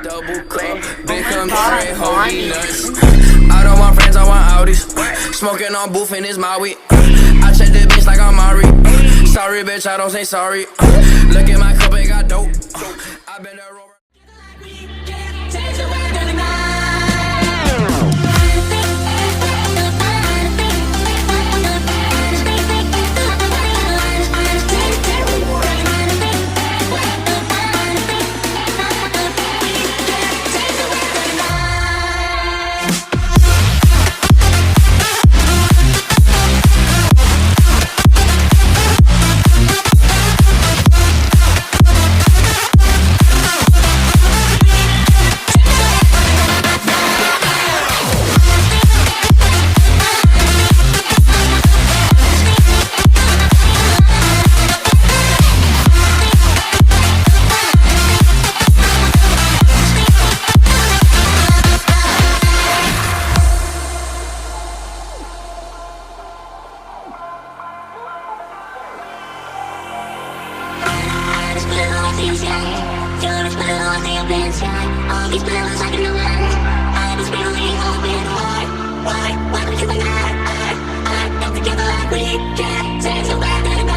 double cup. Big come straight, holy nuts. I don't want friends, I want Audis. Smoking on booth in his Maui. I check the bitch like I'm Mari. Sorry, bitch, I don't say sorry. Look at my cup, it got dope. I been there over. All these bills I can know I was really hoping for. Why would you and I got together like we can't say so bad anymore.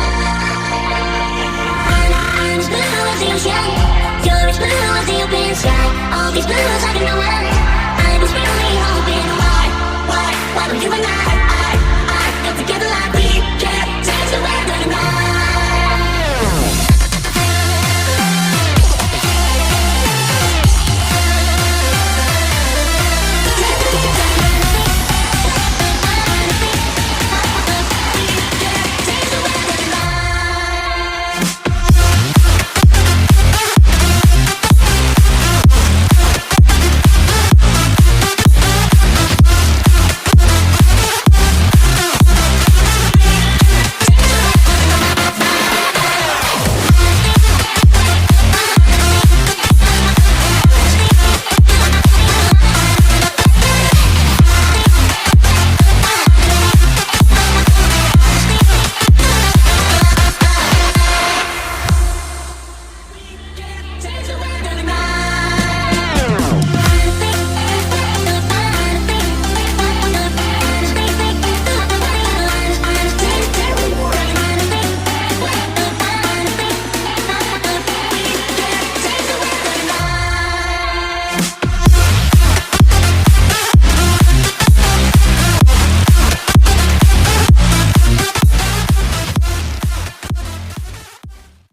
I'm as blue as the ocean. You're as blue as the open sky. All these bills I can know I was really hoping for. Why would you and I got together like we